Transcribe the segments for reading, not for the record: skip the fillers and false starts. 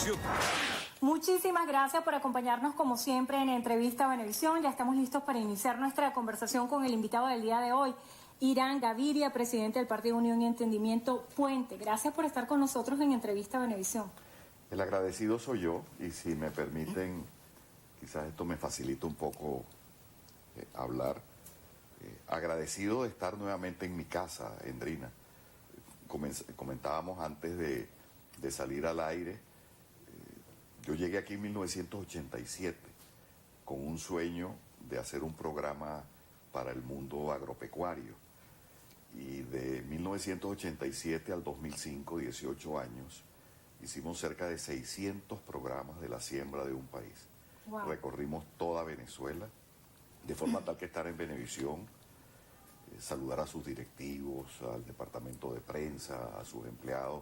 Venevisión. Muchísimas gracias por acompañarnos como siempre en Entrevista Venevisión. Ya estamos listos para iniciar nuestra conversación con el invitado del día de hoy, Irán Gaviria, presidente del Partido Unión y Entendimiento Puente. Gracias por estar con nosotros en Entrevista Venevisión. El agradecido soy yo, y si me permiten, quizás esto me facilita un poco hablar. Agradecido de estar nuevamente en mi casa, Endrina. Comentábamos antes de salir al aire. Yo llegué aquí en 1987 con un sueño de hacer un programa para el mundo agropecuario. Y de 1987 al 2005, 18 años, hicimos cerca de 600 programas de la siembra de un país. Wow. Recorrimos toda Venezuela, de forma tal que estar en Venevisión, saludar a sus directivos, al departamento de prensa, a sus empleados,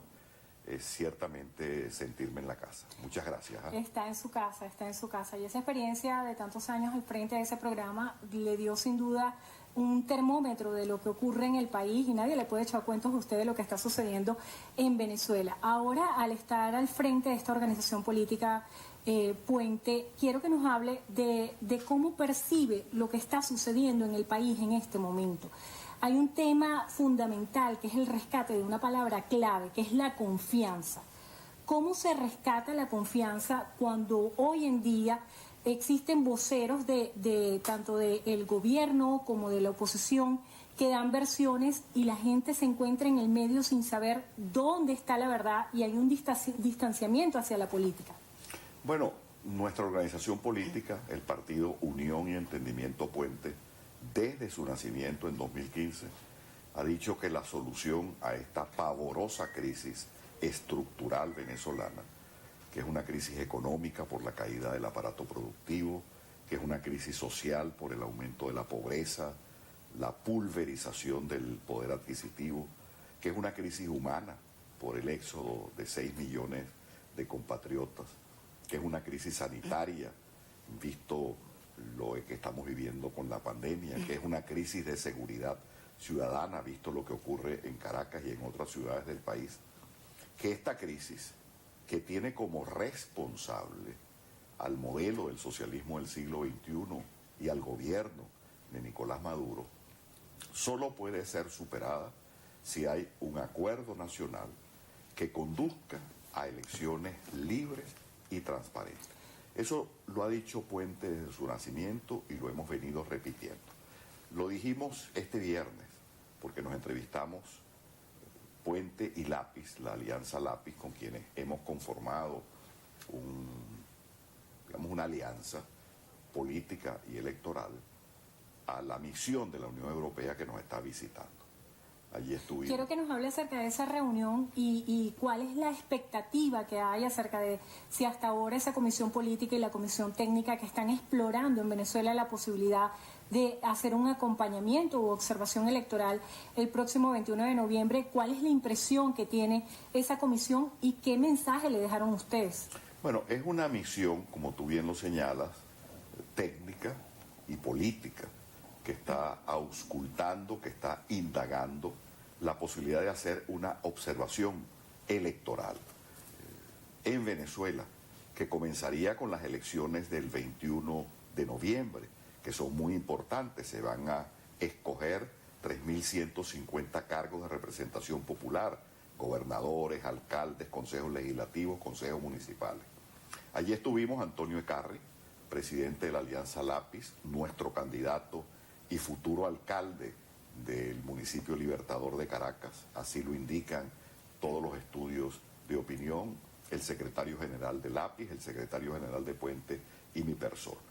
es ciertamente sentirme en la casa. Muchas gracias. Está en su casa, está en su casa. Y esa experiencia de tantos años al frente de ese programa le dio sin duda un termómetro de lo que ocurre en el país, y nadie le puede echar cuentos a usted de lo que está sucediendo en Venezuela. Ahora, al estar al frente de esta organización política Puente, quiero que nos hable de cómo percibe lo que está sucediendo en el país en este momento. Hay un tema fundamental que es el rescate de una palabra clave, que es la confianza. ¿Cómo se rescata la confianza cuando hoy en día existen voceros tanto del gobierno como de la oposición que dan versiones y la gente se encuentra en el medio sin saber dónde está la verdad y hay un distanciamiento hacia la política? Bueno, nuestra organización política, el Partido Unión y Entendimiento Puente, desde su nacimiento en 2015, ha dicho que la solución a esta pavorosa crisis estructural venezolana, que es una crisis económica por la caída del aparato productivo, que es una crisis social por el aumento de la pobreza, la pulverización del poder adquisitivo, que es una crisis humana por el éxodo de 6 millones de compatriotas, que es una crisis sanitaria, visto lo que estamos viviendo con la pandemia, que es una crisis de seguridad ciudadana, visto lo que ocurre en Caracas y en otras ciudades del país, que esta crisis, que tiene como responsable al modelo del socialismo del siglo XXI y al gobierno de Nicolás Maduro, solo puede ser superada si hay un acuerdo nacional que conduzca a elecciones libres y transparentes. Eso lo ha dicho Puente desde su nacimiento y lo hemos venido repitiendo. Lo dijimos este viernes porque nos entrevistamos Puente y Lápiz, la Alianza Lápiz, con quienes hemos conformado una alianza política y electoral a la misión de la Unión Europea que nos está visitando. Allí estuvimos. Quiero que nos hable acerca de esa reunión y cuál es la expectativa que hay acerca de si hasta ahora esa comisión política y la comisión técnica que están explorando en Venezuela la posibilidad de hacer un acompañamiento u observación electoral el próximo 21 de noviembre, ¿cuál es la impresión que tiene esa comisión y qué mensaje le dejaron ustedes? Bueno, es una misión, como tú bien lo señalas, técnica y política, que está auscultando, que está indagando la posibilidad de hacer una observación electoral en Venezuela, que comenzaría con las elecciones del 21 de noviembre, que son muy importantes. Se van a escoger 3.150 cargos de representación popular, gobernadores, alcaldes, consejos legislativos, consejos municipales. Allí estuvimos Antonio Ecarri, presidente de la Alianza Lápiz, nuestro candidato y futuro alcalde del municipio Libertador de Caracas, así lo indican todos los estudios de opinión, el secretario general de Lápiz, el secretario general de Puente y mi persona.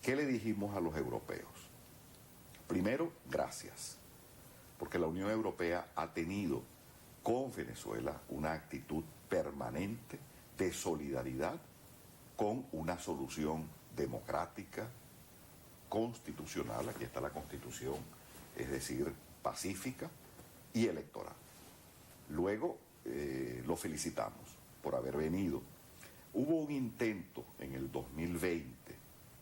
¿Qué le dijimos a los europeos? Primero, gracias, porque la Unión Europea ha tenido con Venezuela una actitud permanente de solidaridad con una solución democrática, constitucional, aquí está la Constitución, es decir, pacífica y electoral. Luego lo felicitamos por haber venido. Hubo un intento en el 2020,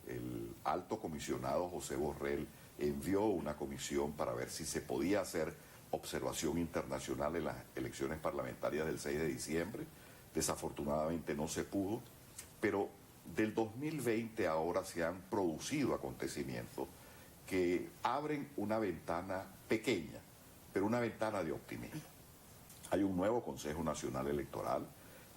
el alto comisionado José Borrell envió una comisión para ver si se podía hacer observación internacional en las elecciones parlamentarias del 6 de diciembre, desafortunadamente no se pudo, pero del 2020 ahora se han producido acontecimientos que abren una ventana pequeña, pero una ventana de optimismo. Hay un nuevo Consejo Nacional Electoral,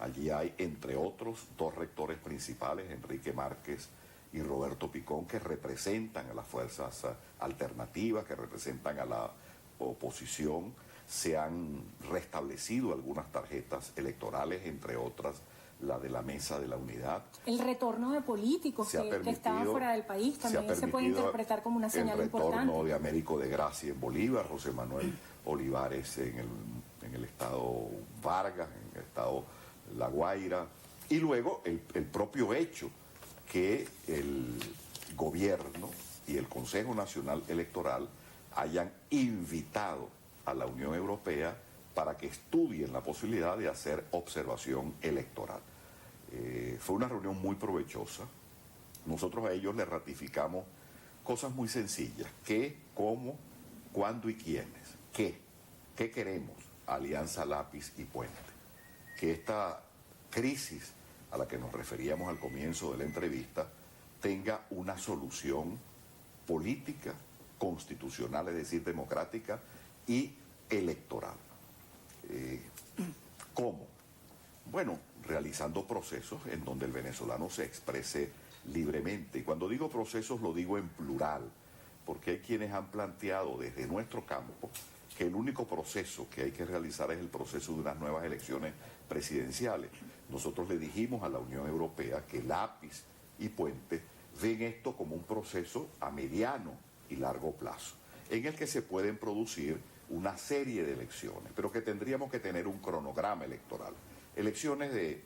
allí hay, entre otros, dos rectores principales, Enrique Márquez y Roberto Picón, que representan a las fuerzas alternativas, que representan a la oposición. Se han restablecido algunas tarjetas electorales, entre otras la de la Mesa de la Unidad. El retorno de políticos que estaban fuera del país también se puede interpretar como una señal importante. El retorno de Américo de Gracia en Bolívar, José Manuel Olivares en el estado Vargas, en el estado La Guaira, y luego el propio hecho que el gobierno y el Consejo Nacional Electoral hayan invitado a la Unión Europea para que estudien la posibilidad de hacer observación electoral. Fue una reunión muy provechosa. Nosotros a ellos les ratificamos cosas muy sencillas: qué, cómo, cuándo y quiénes. ¿Qué queremos? Alianza Lápiz y Puente. Que esta crisis a la que nos referíamos al comienzo de la entrevista tenga una solución política, constitucional, es decir, democrática y electoral. ¿Cómo? Bueno, realizando procesos en donde el venezolano se exprese libremente. Y cuando digo procesos lo digo en plural, porque hay quienes han planteado desde nuestro campo que el único proceso que hay que realizar es el proceso de unas nuevas elecciones presidenciales. Nosotros le dijimos a la Unión Europea que Lápiz y Puente ven esto como un proceso a mediano y largo plazo, en el que se pueden producir una serie de elecciones, pero que tendríamos que tener un cronograma electoral. Elecciones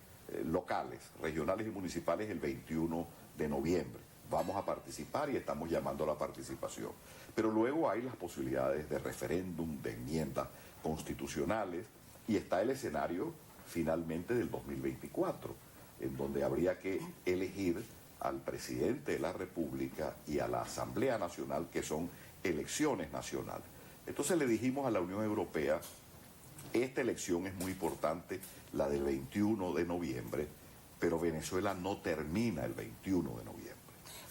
locales, regionales y municipales el 21 de noviembre. Vamos a participar y estamos llamando a la participación. Pero luego hay las posibilidades de referéndum, de enmiendas constitucionales, y está el escenario finalmente del 2024, en donde habría que elegir al presidente de la República y a la Asamblea Nacional, que son elecciones nacionales. Entonces le dijimos a la Unión Europea, esta elección es muy importante, la del 21 de noviembre, pero Venezuela no termina el 21 de noviembre.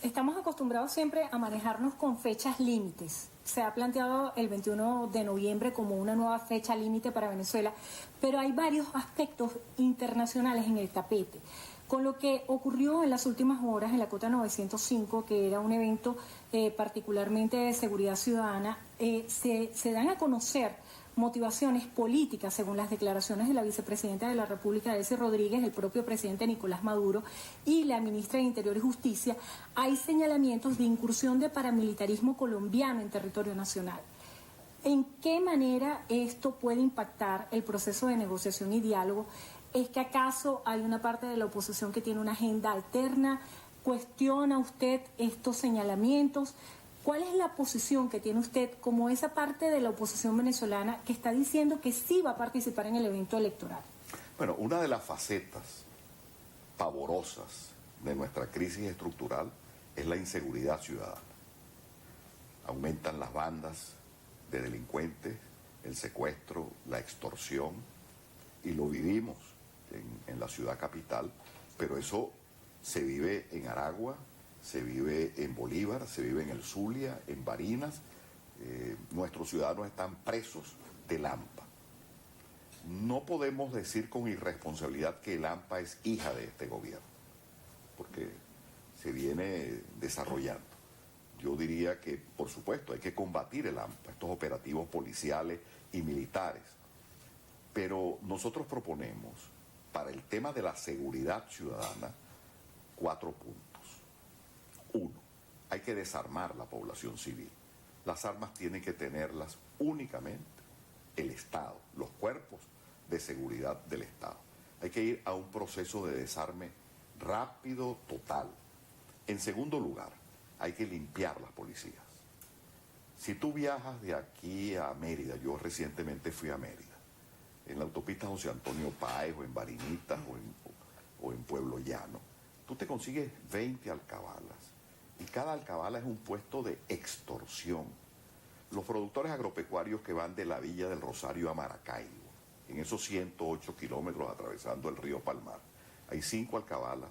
Estamos acostumbrados siempre a manejarnos con fechas límites. Se ha planteado el 21 de noviembre como una nueva fecha límite para Venezuela, pero hay varios aspectos internacionales en el tapete. Con lo que ocurrió en las últimas horas en la Cota 905, que era un evento particularmente de seguridad ciudadana, se dan a conocer motivaciones políticas, según las declaraciones de la vicepresidenta de la República, Delcy Rodríguez, el propio presidente Nicolás Maduro y la ministra de Interior y Justicia. Hay señalamientos de incursión de paramilitarismo colombiano en territorio nacional. ¿En qué manera esto puede impactar el proceso de negociación y diálogo? ¿Es que acaso hay una parte de la oposición que tiene una agenda alterna? ¿Cuestiona usted estos señalamientos? ¿Cuál es la posición que tiene usted como esa parte de la oposición venezolana que está diciendo que sí va a participar en el evento electoral? Bueno, una de las facetas pavorosas de nuestra crisis estructural es la inseguridad ciudadana. Aumentan las bandas de delincuentes, el secuestro, la extorsión, y lo vivimos en la ciudad capital, pero eso se vive en Aragua, se vive en Bolívar, se vive en el Zulia, en Barinas. Nuestros ciudadanos están presos del AMPA. No podemos decir con irresponsabilidad que el AMPA es hija de este gobierno, porque se viene desarrollando. Yo diría que, por supuesto, hay que combatir el AMPA, estos operativos policiales y militares. Pero nosotros proponemos, para el tema de la seguridad ciudadana, 4 puntos. 1. Hay que desarmar la población civil. Las armas tienen que tenerlas únicamente el Estado, los cuerpos de seguridad del Estado. Hay que ir a un proceso de desarme rápido, total. En segundo lugar, hay que limpiar las policías. Si tú viajas de aquí a Mérida, yo recientemente fui a Mérida, en la autopista José Antonio Páez, o en Barinitas, o en Pueblo Llano, tú te consigues 20 alcabalas, y cada alcabala es un puesto de extorsión. Los productores agropecuarios que van de la Villa del Rosario a Maracaibo, en esos 108 kilómetros atravesando el río Palmar, hay 5 alcabalas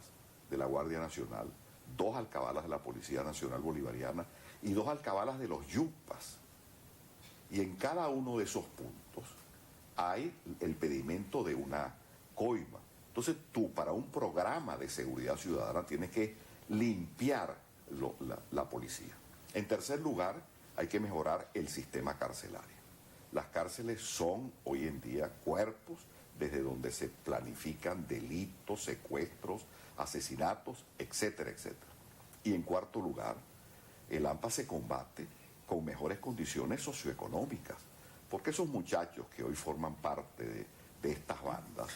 de la Guardia Nacional, 2 alcabalas de la Policía Nacional Bolivariana y 2 alcabalas de los Yupas. Y en cada uno de esos puntos hay el pedimento de una coima. Entonces tú, para un programa de seguridad ciudadana, tienes que limpiar la policía. En tercer lugar, hay que mejorar el sistema carcelario. Las cárceles son hoy en día cuerpos desde donde se planifican delitos, secuestros, asesinatos, etcétera, etcétera. Y en cuarto lugar, el AMPA se combate con mejores condiciones socioeconómicas, porque esos muchachos que hoy forman parte de estas bandas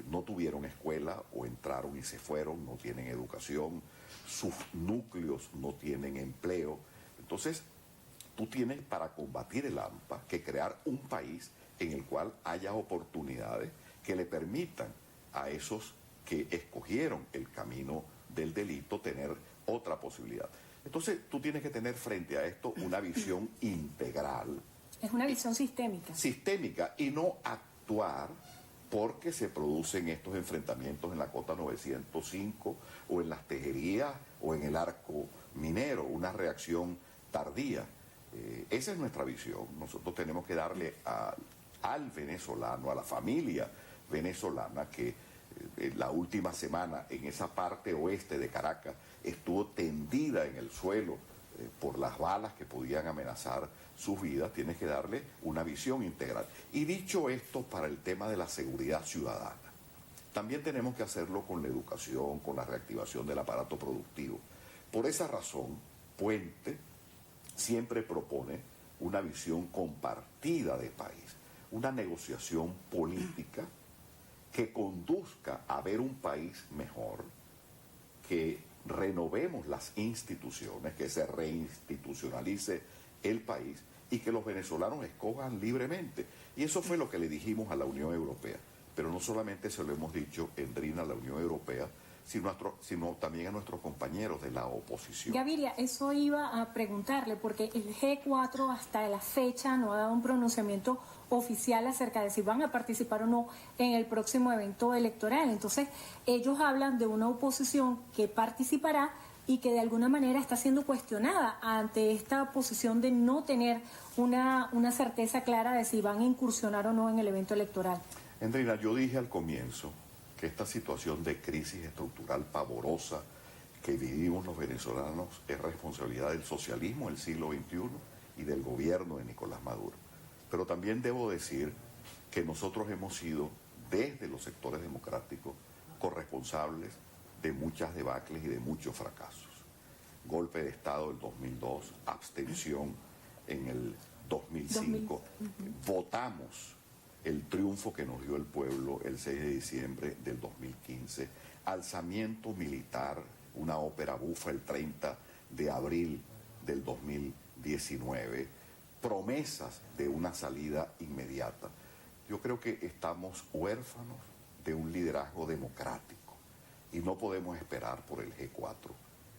no tuvieron escuela o entraron y se fueron, no tienen educación, sus núcleos no tienen empleo. Entonces, tú tienes para combatir el AMPA que crear un país en el cual haya oportunidades que le permitan a esos que escogieron el camino del delito tener otra posibilidad. Entonces, tú tienes que tener frente a esto una visión integral. Es una visión sistémica. Sistémica, y no actuar porque se producen estos enfrentamientos en la Cota 905 o en las tejerías o en el arco minero, una reacción tardía. Esa es nuestra visión. Nosotros tenemos que darle al venezolano, a la familia venezolana que la última semana en esa parte oeste de Caracas estuvo tendida en el suelo por las balas que podían amenazar sus vidas, tienes que darle una visión integral. Y dicho esto, para el tema de la seguridad ciudadana, también tenemos que hacerlo con la educación, con la reactivación del aparato productivo. Por esa razón, Puente siempre propone una visión compartida de país, una negociación política que conduzca a ver un país mejor, que renovemos las instituciones, que se reinstitucionalice el país y que los venezolanos escojan libremente. Y eso fue lo que le dijimos a la Unión Europea. Pero no solamente se lo hemos dicho en DRINA a la Unión Europea, sino también a nuestros compañeros de la oposición. Gaviria, eso iba a preguntarle, porque el G4 hasta la fecha no ha dado un pronunciamiento oficial acerca de si van a participar o no en el próximo evento electoral. Entonces, ellos hablan de una oposición que participará y que de alguna manera está siendo cuestionada ante esta posición de no tener una certeza clara de si van a incursionar o no en el evento electoral. Andrina, yo dije al comienzo que esta situación de crisis estructural pavorosa que vivimos los venezolanos es responsabilidad del socialismo del siglo XXI y del gobierno de Nicolás Maduro. Pero también debo decir que nosotros hemos sido, desde los sectores democráticos, corresponsables de muchas debacles y de muchos fracasos. Golpe de Estado del 2002, abstención en el 2005, votamos el triunfo que nos dio el pueblo el 6 de diciembre del 2015, alzamiento militar, una ópera bufa el 30 de abril del 2019, promesas de una salida inmediata. Yo creo que estamos huérfanos de un liderazgo democrático y no podemos esperar por el G4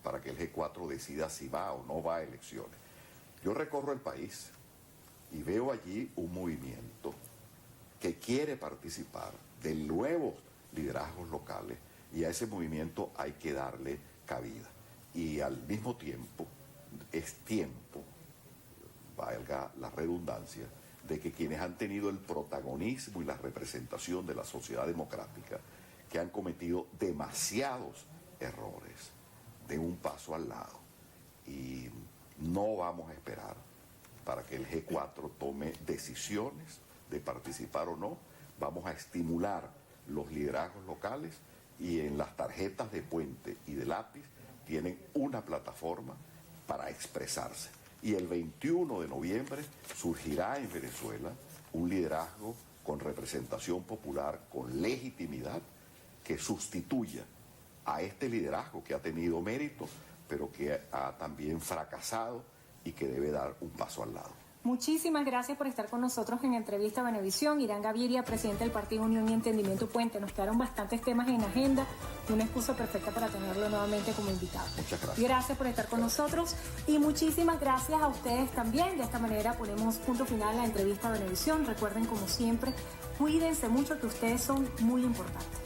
para que el G4 decida si va o no va a elecciones. Yo recorro el país y veo allí un movimiento que quiere participar de nuevos liderazgos locales y a ese movimiento hay que darle cabida. Y al mismo tiempo, es tiempo, valga la redundancia, de que quienes han tenido el protagonismo y la representación de la sociedad democrática, que han cometido demasiados errores, den un paso al lado. Y no vamos a esperar para que el G4 tome decisiones de participar o no. Vamos a estimular los liderazgos locales y en las tarjetas de Puente y de Lápiz tienen una plataforma para expresarse. Y el 21 de noviembre surgirá en Venezuela un liderazgo con representación popular, con legitimidad, que sustituya a este liderazgo que ha tenido mérito, pero que ha también fracasado y que debe dar un paso al lado. Muchísimas gracias por estar con nosotros en Entrevista Venevisión. Irán Gaviria, presidente del Partido Unión y Entendimiento Puente. Nos quedaron bastantes temas en agenda, una excusa perfecta para tenerlo nuevamente como invitado. Muchas gracias. Gracias por estar con nosotros y muchísimas gracias a ustedes también. De esta manera ponemos punto final a Entrevista Venevisión. Recuerden, como siempre, Cuídense mucho, que ustedes son muy importantes.